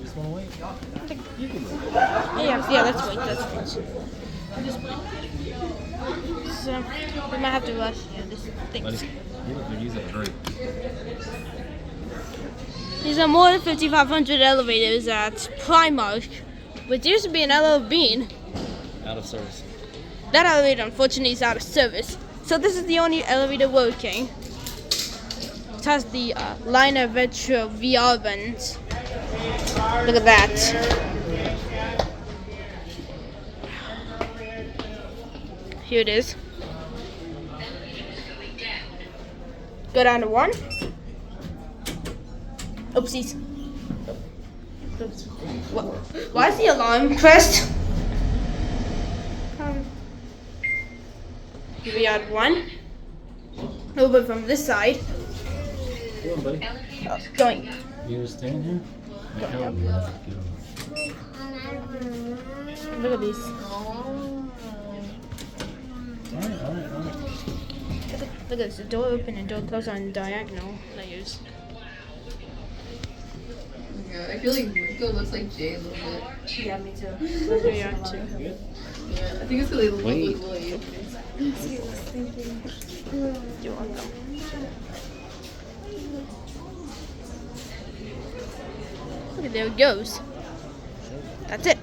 Just want to wait. You can wait. Yeah, let's wait. So we might have to rush this thing. They're using a hurry. These are more than 5,500 elevators at Primark, which used to be an elevator bean. Out of service. That elevator, unfortunately, is out of service. So this is the only elevator working. It has the liner retro VR vents. Look at that. Here it is. Go down to 1. Oopsies. Why is the alarm pressed? Here we are at 1. Over from this side. Come on, buddy. Going. You just stand here? Look at these. Alright. Look at this. The door open and door closed on diagonal layers. Yeah, I feel like Rico looks like Jay a little bit. Yeah, me too. Yeah, too. Good? Yeah, I think it's because they look Wait. like Willie. You're welcome. Look, there it goes. That's it.